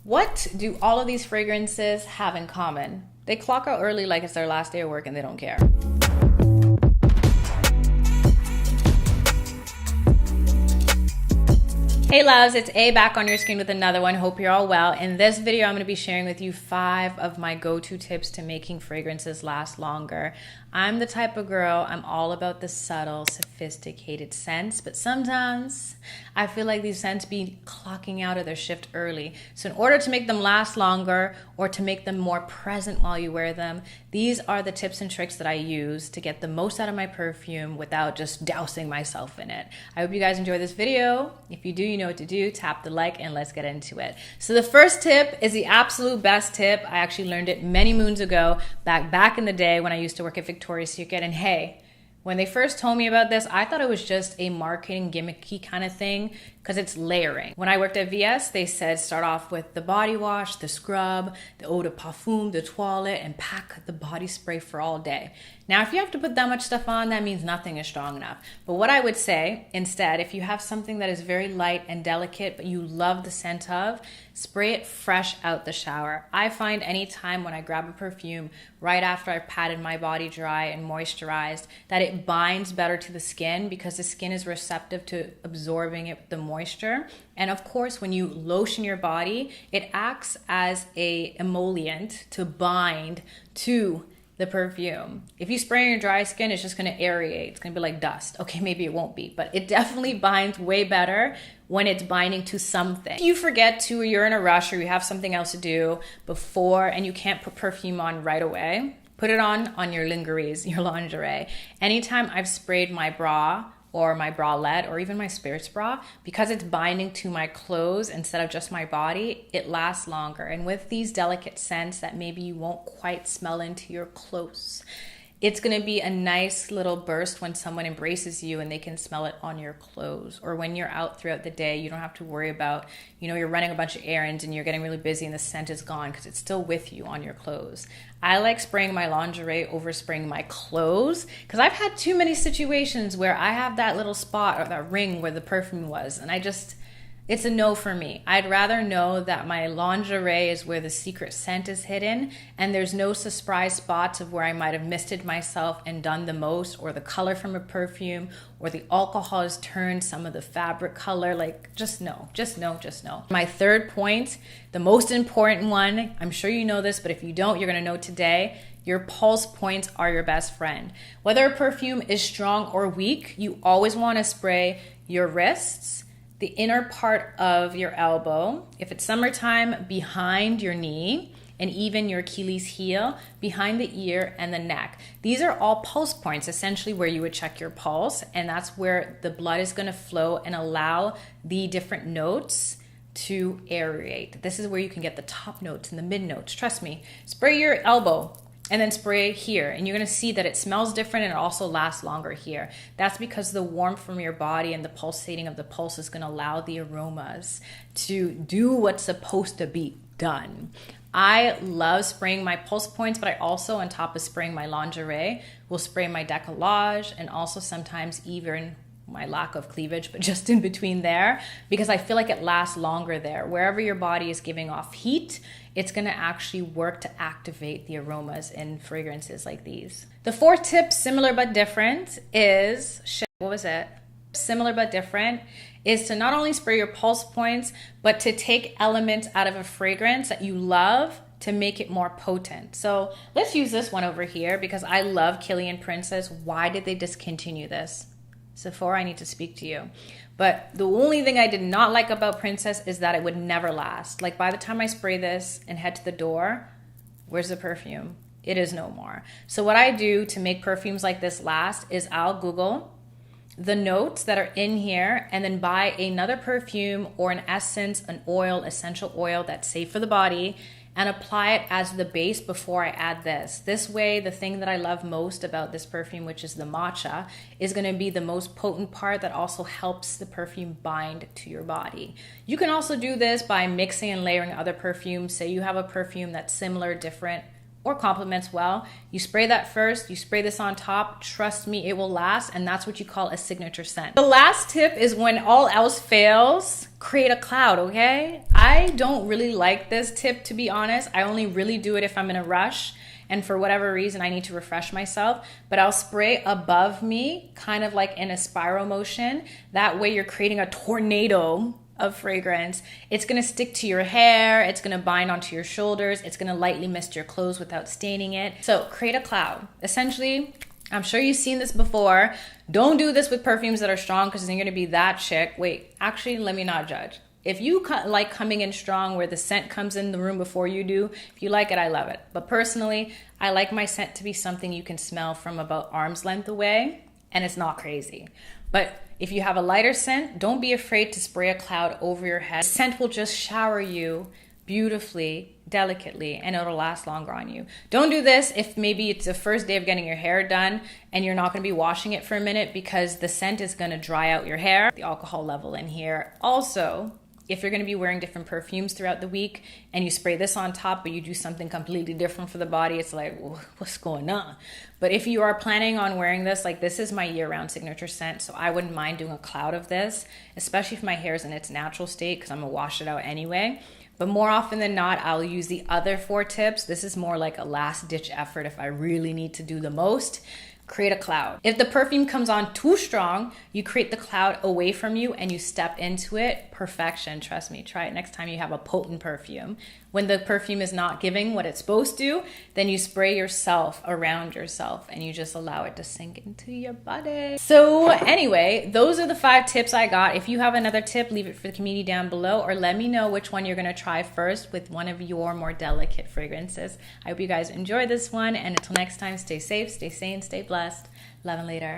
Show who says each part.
Speaker 1: What do all of these fragrances have in common? They clock out early like it's their last day of work and they don't care. Hey loves, it's A back on your screen with another one. Hope you're all well. In this video, I'm going to be sharing with you 5 of my go-to tips to making fragrances last longer. I'm the type of girl, I'm all about the subtle, sophisticated scents, but sometimes I feel like these scents be clocking out of their shift early. So in order to make them last longer or to make them more present while you wear them, these are the tips and tricks that I use to get the most out of my perfume without just dousing myself in it. I hope you guys enjoy this video. If you do, you know what to do. Tap the like and let's get into it. So the first tip is the absolute best tip. I actually learned it many moons ago, back in the day when I used to work at Victoria's Secret. And hey, when they first told me about this, I thought it was just a marketing gimmicky kind of thing because it's layering. When I worked at VS, they said start off with the body wash, the scrub, the eau de parfum, the toilette, and pack the body spray for all day. Now, if you have to put that much stuff on, that means nothing is strong enough. But what I would say instead, if you have something that is very light and delicate, but you love the scent of, spray it fresh out the shower. I find anytime when I grab a perfume right after I've patted my body dry and moisturized, that it binds better to the skin because the skin is receptive to absorbing it, the moisture. And of course, when you lotion your body, it acts as a emollient to bind to the perfume. If you spray on your dry skin, it's just going to aerate. It's going to be like dust. Okay, maybe it won't be, but it definitely binds way better when it's binding to something. If you forget to, or you're in a rush, or you have something else to do before and you can't put perfume on right away, put it on your lingeries, your lingerie. Anytime I've sprayed my bra or my bralette or even my spirits bra, because it's binding to my clothes instead of just my body, it lasts longer. And with these delicate scents that maybe you won't quite smell into your clothes, it's gonna be a nice little burst when someone embraces you and they can smell it on your clothes. Or when you're out throughout the day, you don't have to worry about, you're running a bunch of errands and you're getting really busy and the scent is gone because it's still with you on your clothes. I like spraying my lingerie over spraying my clothes because I've had too many situations where I have that little spot or that ring where the perfume was, and it's a no for me. I'd rather know that my lingerie is where the secret scent is hidden and there's no surprise spots of where I might have misted myself and done the most, or the color from a perfume, or the alcohol has turned some of the fabric color. Like, just no. My third point, the most important one, I'm sure you know this, but if you don't, you're gonna know today. Your pulse points are your best friend. Whether a perfume is strong or weak, you always wanna spray your wrists, the inner part of your elbow, if it's summertime, behind your knee, and even your Achilles heel, behind the ear and the neck. These are all pulse points, essentially where you would check your pulse, and that's where the blood is gonna flow and allow the different notes to aerate. This is where you can get the top notes and the mid notes. Trust me, spray your elbow and then spray here, and you're gonna see that it smells different and it also lasts longer here. That's because the warmth from your body and the pulsating of the pulse is gonna allow the aromas to do what's supposed to be done. I love spraying my pulse points, but I also, on top of spraying my lingerie, will spray my décollage and also sometimes even my lack of cleavage, but just in between there, because I feel like it lasts longer there. Wherever your body is giving off heat, it's gonna actually work to activate the aromas in fragrances like these. The fourth tip, similar but different, is, Similar but different is to not only spray your pulse points, but to take elements out of a fragrance that you love to make it more potent. So let's use this one over here because I love Killian Princess. Why did they discontinue this? Sephora, I need to speak to you. But the only thing I did not like about Princess is that it would never last. Like, by the time I spray this and head to the door, where's the perfume? It is no more. So what I do to make perfumes like this last is I'll Google the notes that are in here and then buy another perfume or an essence, an oil, essential oil that's safe for the body, and apply it as the base before I add this. This way, the thing that I love most about this perfume, which is the matcha, is gonna be the most potent part that also helps the perfume bind to your body. You can also do this by mixing and layering other perfumes. Say you have a perfume that's similar, different, or complements well. You spray that first, you spray this on top. Trust me, it will last, and that's what you call a signature scent. The last tip is when all else fails, create a cloud, okay? I don't really like this tip, to be honest. I only really do it if I'm in a rush and for whatever reason I need to refresh myself, but I'll spray above me, kind of like in a spiral motion. That way you're creating a tornado of fragrance. It's gonna stick to your hair, it's gonna bind onto your shoulders, it's gonna lightly mist your clothes without staining it. So create a cloud. Essentially, I'm sure you've seen this before. Don't do this with perfumes that are strong because then you're gonna be that chick. Wait, actually, let me not judge. If you like coming in strong where the scent comes in the room before you do, if you like it, I love it. But personally, I like my scent to be something you can smell from about arm's length away, and it's not crazy. But if you have a lighter scent, don't be afraid to spray a cloud over your head. The scent will just shower you beautifully, delicately, and it'll last longer on you. Don't do this if maybe it's the first day of getting your hair done and you're not gonna be washing it for a minute because the scent is gonna dry out your hair. The alcohol level in here. Also, if you're gonna be wearing different perfumes throughout the week and you spray this on top but you do something completely different for the body, it's like, what's going on? But if you are planning on wearing this, like this is my year-round signature scent, so I wouldn't mind doing a cloud of this, especially if my hair is in its natural state because I'm gonna wash it out anyway. But more often than not, I'll use the other 4 tips. This is more like a last-ditch effort if I really need to do the most. Create a cloud. If the perfume comes on too strong, you create the cloud away from you and you step into it. Perfection, trust me. Try it next time you have a potent perfume. When the perfume is not giving what it's supposed to, then you spray yourself around yourself and you just allow it to sink into your body. So anyway, those are the 5 tips I got. If you have another tip, leave it for the community down below or let me know which one you're gonna try first with one of your more delicate fragrances. I hope you guys enjoy this one, and until next time, stay safe, stay sane, stay blessed. Love and later.